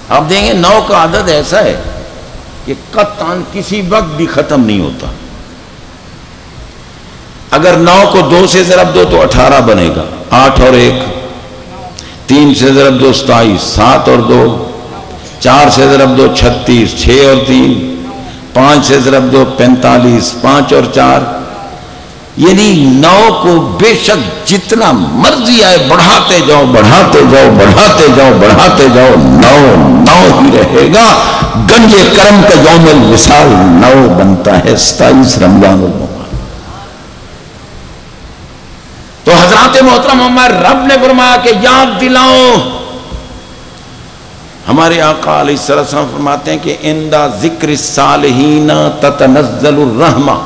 آپ دیکھیں 9 کا عدد ایسا ہے کہ قطعاً کسی وقت بھی ختم نہیں ہوتا. اگر 9 کو 2 سے ضرب دو تو 18 بنے گا. 8 اور 1 3 سے ضرب دو 27 7 اور 2 4 سے ضرب دو 36 6 اور 3 5 سے ضرب دو 45 5 اور 4 یعنی 9 کو بے شک جتنا مرضی آئے بڑھاتے جاؤ بڑھاتے جاؤ بڑھاتے جاؤ بڑھاتے جاؤ 9 ہی رہے گا. گنج کرم کا یوم الوصال 9 بنتا ہے 27 رمضان المبارک. تو حضرات محترم ہمارے رب نے فرمایا کہ یاد دلاؤ. ہمارے آقا علیہ السلام فرماتے ہیں کہ عند ذکر الصالحین تتنزل الرحمہ.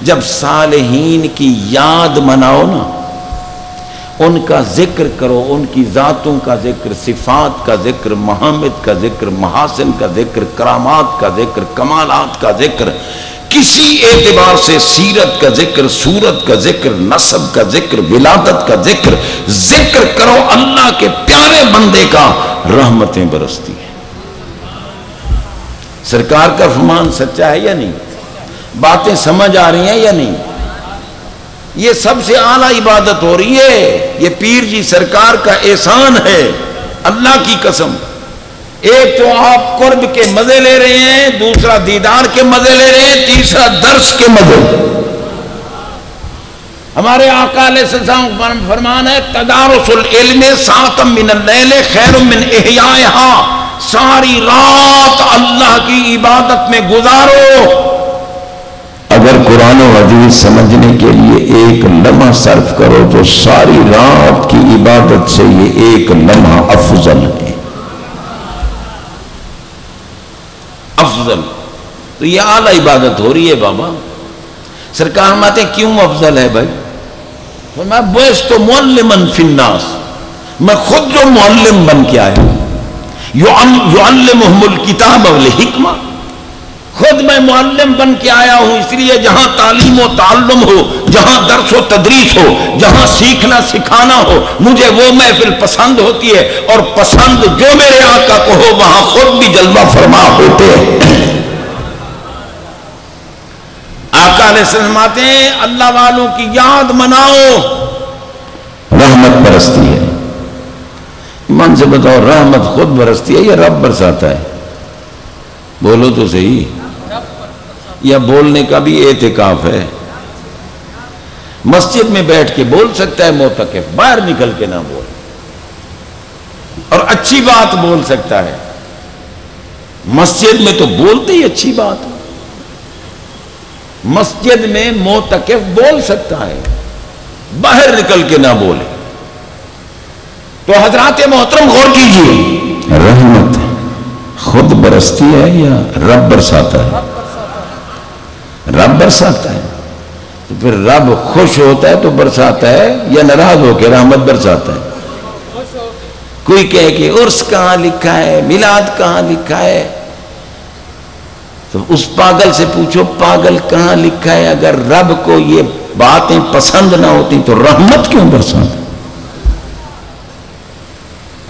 جب صالحین کی یاد مناؤ نا، ان کا ذکر کرو، ان کی ذاتوں کا ذکر، صفات کا ذکر، محامد کا ذکر، محاسن کا ذکر، کرامات کا ذکر، کمالات کا ذکر، کسی اعتبار سے سیرت کا ذکر، صورت کا ذکر، نسب کا ذکر، ولادت کا ذکر کرو اللہ کے پیارے بندے کا، رحمتیں برستی ہیں. سرکار کا فرمان سچا ہے یا نہیں؟ باتیں سمجھ آ رہی ہیں یا نہیں؟ یہ سب سے اعلیٰ عبادت ہو رہی ہے. یہ پیر جی سرکار کا احسان ہے اللہ کی قسم. ایک تو آپ قرب کے مزے لے رہے ہیں، دوسرا دیدار کے مزے لے رہے ہیں، تیسرا درس کے مزے. ہمارے آقا علیہ السلام فرمان ہے تدارس العلم ساعۃ من اللیل خیر من احیائها. ساری رات اللہ کی عبادت میں گزارو. اگر قرآن و حدیث سمجھنے کے لیے ایک لمحہ صرف کرو تو ساری رات کی عبادت سے یہ ایک لمحہ افضل ہے. افضل تو یہ اعلیٰ عبادت ہو رہی ہے بابا. سرکار ماتے کیوں افضل ہے بھائی؟ میں بعثت معلما فی الناس، میں خود جو معلم بن کے آیا، یعلمہم الکتاب والحکمہ. خود میں معلم بن کے آیا ہوں، اس لیے جہاں تعلیم و تعلم ہو، جہاں درس و تدریس ہو، جہاں سیکھنا سکھانا ہو، مجھے وہ محفل پسند ہوتی ہے. اور پسند جو میرے آقا کو ہو وہاں خود بھی جلوہ فرما ہوتے ہیں. آقا علیہ السلام آتے ہیں اللہ والوں کی یاد مناؤ، رحمت برستی ہے. من سے بتاؤ رحمت خود برستی ہے یا رب برساتا ہے؟ بولو تو صحیح. یا بولنے کا بھی اعتکاف ہے. مسجد میں بیٹھ کے بول سکتا ہے معتکف، باہر نکل کے نہ بول. اور اچھی بات بول سکتا ہے. مسجد میں تو بولتے ہی اچھی بات. مسجد میں معتکف بول سکتا ہے، باہر نکل کے نہ بولے. تو حضرات محترم غور کیجیے، رحمت خود برستی ہے یا رب برساتا ہے؟ رب برساتا ہے. تو پھر رب خوش ہوتا ہے تو برساتا ہے یا ناراض ہو کے رحمت برساتا ہے؟ کوئی کہے کہ عرس کہاں لکھا ہے، میلاد کہاں لکھا ہے، تو اس پاگل سے پوچھو پاگل کہاں لکھا ہے؟ اگر رب کو یہ باتیں پسند نہ ہوتی تو رحمت کیوں برساتا؟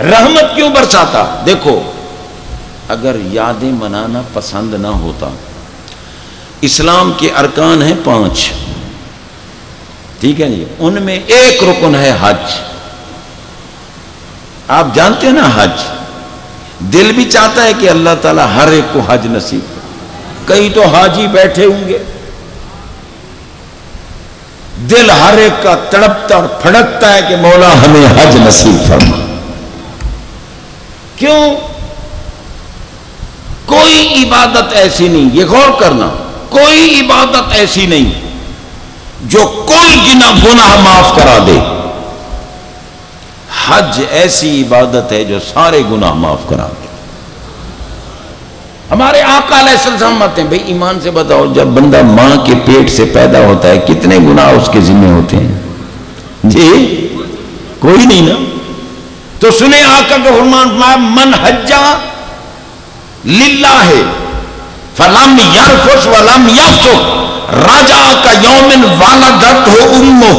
رحمت کیوں برساتا؟ دیکھو اگر یادیں منانا پسند نہ ہوتا، اسلام کے ارکان ہیں 5، ٹھیک ہے جی، ان میں ایک رکن ہے حج. آپ جانتے ہیں نا حج، دل بھی چاہتا ہے کہ اللہ تعالیٰ ہر ایک کو حج نصیب کرے. کئی تو حاجی بیٹھے ہوں گے، دل ہر ایک کا تڑپتا اور پھڑکتا ہے کہ مولا ہمیں حج نصیب فرما. کیوں؟ کوئی عبادت ایسی نہیں، یہ غور کرنا، کوئی عبادت ایسی نہیں جو کوئی گناہ معاف کرا دے. حج ایسی عبادت ہے جو سارے گناہ معاف کرا دے. ہمارے آقا علیہ السلام آتے ہیں، بھئی ایمان سے بتاؤ جب بندہ ماں کے پیٹ سے پیدا ہوتا ہے کتنے گناہ اس کے ذمہ ہوتے ہیں؟ جی کوئی نہیں نا. تو سنیں آقا کا فرمان، من حجہ للہ فلم یرفث ولم یفسق رجع کیوم ولدتہ امہ.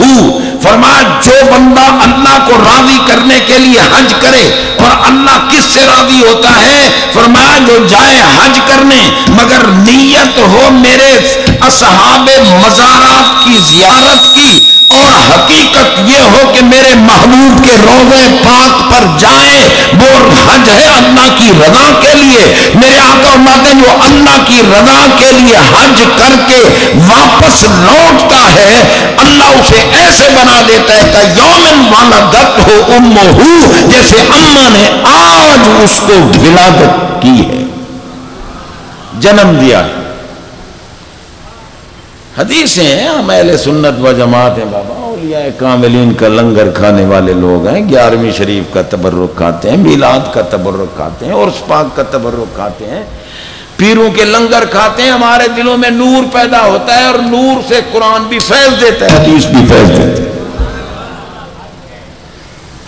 فرمایا جو بندہ اللہ کو راضی کرنے کے لیے حج کرے اور اللہ کس سے راضی ہوتا ہے؟ فرمایا جو جائے حج کرنے مگر نیت ہو میرے اصحاب مزارات کی زیارت کی، اور حقیقت یہ ہو کہ میرے محبوب کے روضے پاک پر جائے، وہ حج ہے اللہ کی رضا کے لیے۔ میرے آقا فرماتے ہیں جو اللہ کی رضا کے لیے حج کر کے واپس لوٹتا ہے، اللہ اسے ایسے بنا دیتا ہے کہ یومن ولدت ہو امہ، جیسے اماں نے آج اس کو ولادت کی ہے، جنم دیا ہے۔ حدیثیں ہیں، ہم اہل سنت و جماعت ہیں بابا، اولیاء کاملین کا لنگر کھانے والے لوگ ہیں، 11ویں شریف کا تبرک کھاتے ہیں، میلاد کا تبرک کھاتے ہیں، عرس پاک کا تبرک کھاتے ہیں، پیروں کے لنگر کھاتے ہیں۔ ہمارے دلوں میں نور پیدا ہوتا ہے، اور نور سے قرآن بھی فیض دیتا ہے، حدیث بھی فیض دیتا ہے۔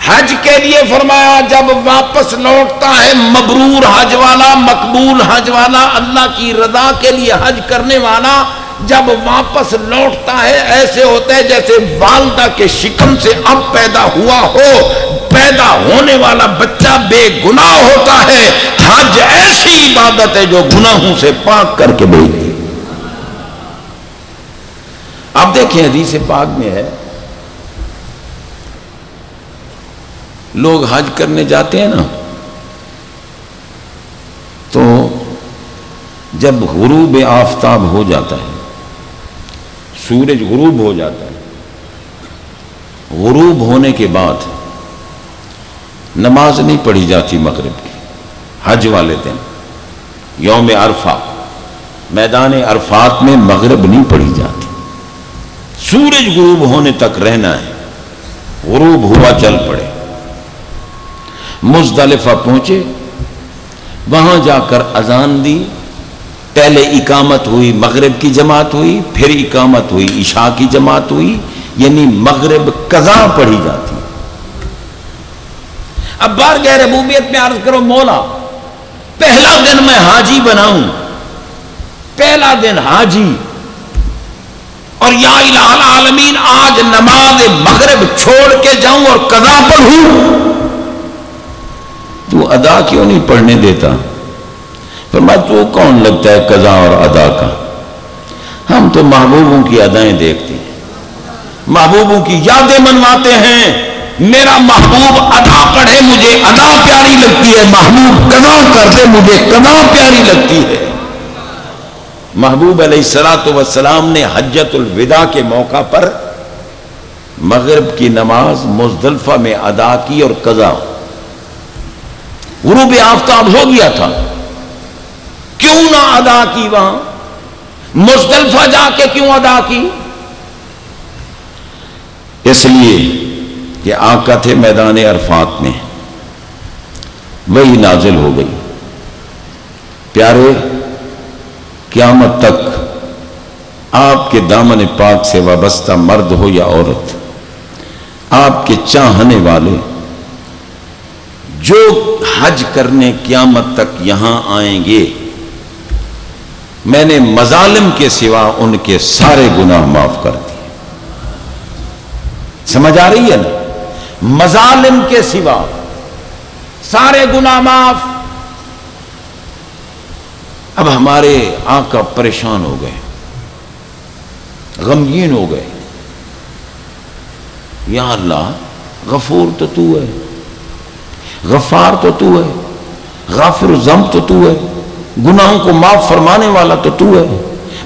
حج کے لیے فرمایا جب واپس لوٹتا ہے مبرور حج والا، مقبول حج والا، اللہ کی رضا کے لیے حج کرنے والا، جب واپس لوٹتا ہے ایسے ہوتا ہے جیسے والدہ کے شکم سے اب پیدا ہوا ہو، پیدا ہونے والا بچہ بے گناہ ہوتا ہے۔ حج ایسی عبادت ہے جو گناہوں سے پاک کر کے بھیجتی ہے۔ اب دیکھیں حدیث پاک میں ہے، لوگ حج کرنے جاتے ہیں نا، تو جب غروب آفتاب ہو جاتا ہے، سورج غروب ہو جاتا ہے، غروب ہونے کے بعد نماز نہیں پڑھی جاتی مغرب کی، حج والے دن یوم عرفہ میدان عرفات میں مغرب نہیں پڑھی جاتی، سورج غروب ہونے تک رہنا ہے۔ غروب ہوا چل پڑے، مزدلفہ پہنچے، وہاں جا کر اذان دی، پہلے اقامت ہوئی، مغرب کی جماعت ہوئی، پھر اقامت ہوئی، عشاء کی جماعت ہوئی، یعنی مغرب قضا پڑھی جاتی۔ اب بارگاہ ربوبیت میں عرض کرو مولا پہلا دن میں حاجی بناؤں، پہلا دن حاجی، اور یا الہ العالمین آج نماز مغرب چھوڑ کے جاؤں اور قضا پڑھوں، تو ادا کیوں نہیں پڑھنے دیتا؟ فرمایا تو کون لگتا ہے قضا اور ادا کا؟ ہم تو محبوبوں کی ادائیں دیکھتے ہیں، محبوبوں کی یادیں منواتے ہیں۔ میرا محبوب ادا پڑھے مجھے ادا پیاری لگتی ہے، محبوب قضا کر دے مجھے قضا پیاری لگتی ہے۔ محبوب علیہ الصلوۃ والسلام نے حجۃ الوداع کے موقع پر مغرب کی نماز مزدلفہ میں ادا کی اور قضا، غروب آفتاب ہو گیا تھا، کیوں نہ ادا کی؟ وہاں مزدلفہ جا کے کیوں ادا کی؟ اس لیے کہ آقا تھے میدان عرفات میں، وہی نازل ہو گئی، پیارے قیامت تک آپ کے دامن پاک سے وابستہ مرد ہو یا عورت، آپ کے چاہنے والے جو حج کرنے قیامت تک یہاں آئیں گے، میں نے مظالم کے سوا ان کے سارے گناہ معاف کر دیے۔ سمجھ آ رہی ہے نا؟ مظالم کے سوا سارے گناہ معاف۔ اب ہمارے آقا پریشان ہو گئے، غمگین ہو گئے، یا اللہ غفور تو تو ہے، غفار تو تو ہے، غافر ذنب تو تو ہے، گناہوں کو معاف فرمانے والا تو تو ہے،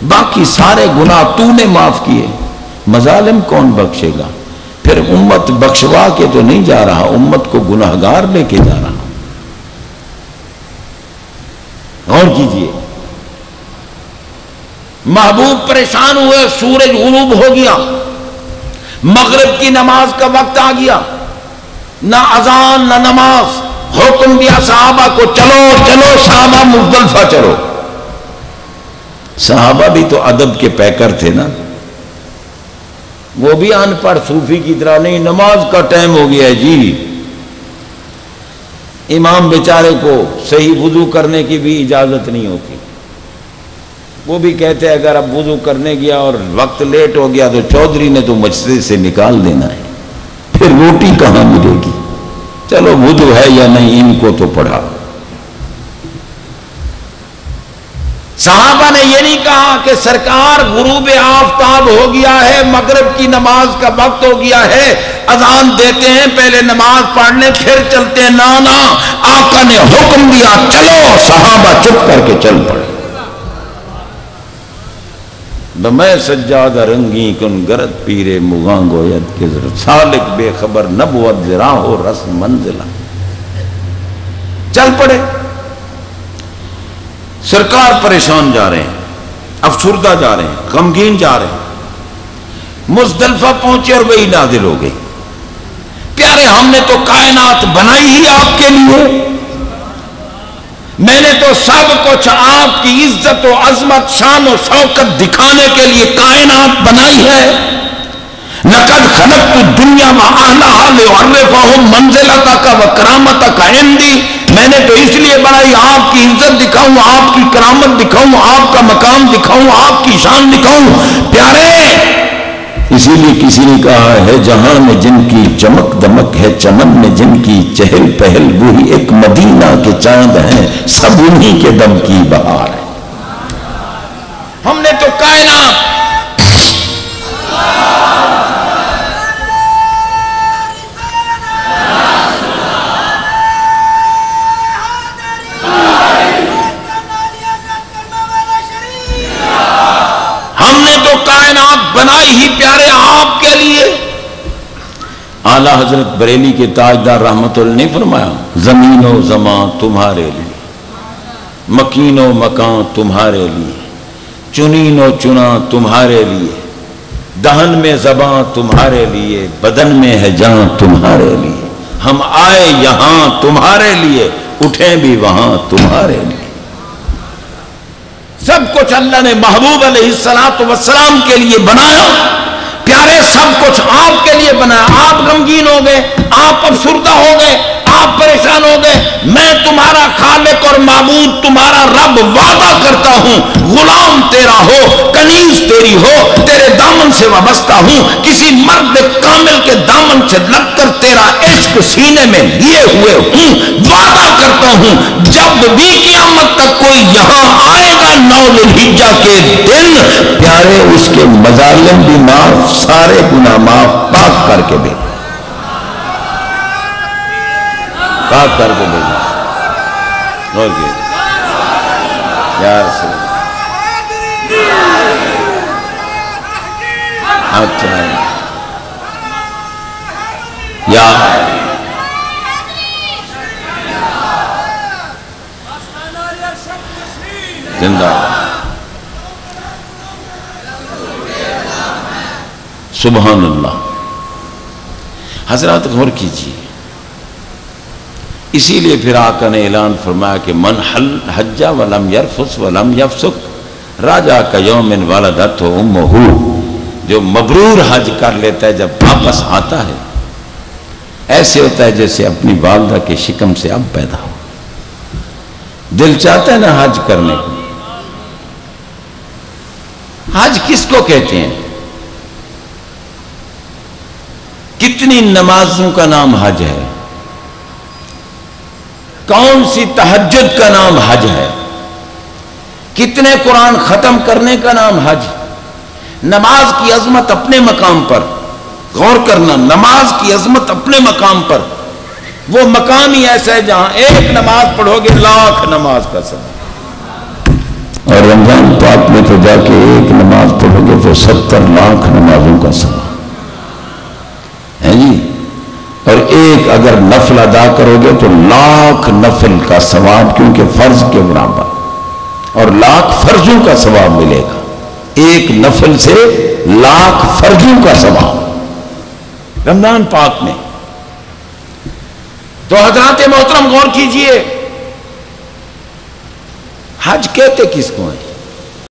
باقی سارے گناہ تو نے معاف کیے، مظالم کون بخشے گا؟ پھر امت بخشوا کے تو نہیں جا رہا، امت کو گناہگار لے کے جا رہا۔ غور کیجئے، محبوب پریشان ہوئے، سورج غروب ہو گیا، مغرب کی نماز کا وقت آ گیا، نہ اذان نہ نماز، حکم دیا صحابہ کو چلو چلو صحابہ مزدلفہ چلو۔ صحابہ بھی تو ادب کے پیکر تھے نا، وہ بھی ان پڑھ صوفی کی طرح نہیں، نماز کا ٹائم ہو گیا ہے جی، امام بیچارے کو صحیح وضو کرنے کی بھی اجازت نہیں ہوتی، وہ بھی کہتے ہیں اگر اب وضو کرنے گیا اور وقت لیٹ ہو گیا تو چودھری نے تو مسجد سے نکال دینا ہے، پھر روٹی کہاں ملے گی؟ چلو وضو ہے یا نہیں ان کو تو پڑھا. صحابہ نے یہ نہیں کہا کہ سرکار غروب آفتاب ہو گیا ہے، مغرب کی نماز کا وقت ہو گیا ہے، اذان دیتے ہیں پہلے نماز پڑھنے پھر چلتے ہیں. نا آقا نے حکم دیا چلو، صحابہ چپ کر کے چل پڑے. بمیں سجادہ رنگی کن گرد پیرے مغاں گوید کے سالک بے خبر نبوت ذرا ہو رس منزلہ. چل پڑے. سرکار پریشان جا رہے ہیں، افسردہ جا رہے ہیں، غمگین جا رہے ہیں. مزدلفہ پہنچے اور وہی نازل ہو گئی. پیارے ہم نے تو کائنات بنائی ہی آپ کے لیے، میں نے تو سب کچھ آپ کی عزت و عظمت شان و شوکت دکھانے کے لیے کائنات بنائی ہے. لقد خلقت الدنیا وأهلها لأعرفهم منزلتك وکرامتك عندی. میں نے تو اس لیے بنائی آپ کی عزت دکھاؤں، آپ کی کرامت دکھاؤں، آپ کا مقام دکھاؤں، آپ کی شان دکھاؤں. پیارے اسی لیے کسی نے کہا ہے جہاں میں جن کی چمک دمک ہے، چمن میں جن کی چہل پہل، وہی ایک مدینہ کے چاند ہیں، سب انہی کے دم کی بہار ہے. ہم نے تو کائنات بنائی ہی پیارے آپ کے لیے. اعلیٰ حضرت بریلی کے تاجدار رحمت اللہ نے فرمایا زمین و زمان تمہارے لیے، مکین و مکان تمہارے لیے، چنین و چنا تمہارے لیے، دہن میں زبان تمہارے لیے، بدن میں ہے جان تمہارے لیے. ہم آئے یہاں تمہارے لیے، اٹھیں بھی وہاں تمہارے لیے. سب کچھ اللہ نے محبوب علیہ السلام کے لیے بنایا. پیارے سب کچھ آپ کے لیے بنایا. آپ غمگین ہو گئے، آپ افسردہ ہو گئے، آپ پریشان ہو گئے. میں تمہارا خالق اور معبود تمہارا رب وعدہ کرتا ہوں، غلام تیرا ہو، کنیز تیری ہو، تیرے دامن سے وابستہ ہوں، کسی مرد کامل کے دامن سے لگ کر تیرا عشق سینے میں لیے ہوئے ہوں. وعدہ کرتا ہوں جب بھی قیامت تک کوئی یہاں آئے گا 9 ذوالحجہ کے دن، پیارے اس کے مظالم بھی معاف، سارے گناہ معاف، پاک کر کے بھیجو، پاک کر کے بھیجو. اور کیا یا رسول اچھا یا زندہ سبحان اللہ. حضرات غور کیجیے، اسی لیے پھر آقا نے اعلان فرمایا کہ من حج ولم یرفث ولم یفسق راجع کیوم ولدتہ امہ. جو مبرور حج کر لیتا ہے جب واپس آتا ہے ایسے ہوتا ہے جیسے اپنی والدہ کے شکم سے اب پیدا ہو. دل چاہتا ہے نا حج کرنے کو. حج کس کو کہتے ہیں؟ کتنی نمازوں کا نام حج ہے؟ کون سی تہجد کا نام حج ہے؟ کتنے قرآن ختم کرنے کا نام حج؟ نماز کی عظمت اپنے مقام پر، غور کرنا، نماز کی عظمت اپنے مقام پر. وہ مقام ہی ایسا ہے جہاں ایک نماز پڑھو گے لاکھ نماز کا ثواب. اور رمضان پاک میں تو جا کے ایک نماز پڑھو گے تو 70 لاکھ نمازوں کا ثواب ہے جی. اور ایک اگر نفل ادا کرو گے تو لاکھ نفل کا ثواب، کیونکہ فرض کے برابر، اور لاکھ فرضوں کا ثواب ملے گا. ایک نفل سے لاکھ فرضوں کا ثواب رمضان پاک میں. تو حضرات محترم غور کیجئے، حج کہتے کس کو ہیں؟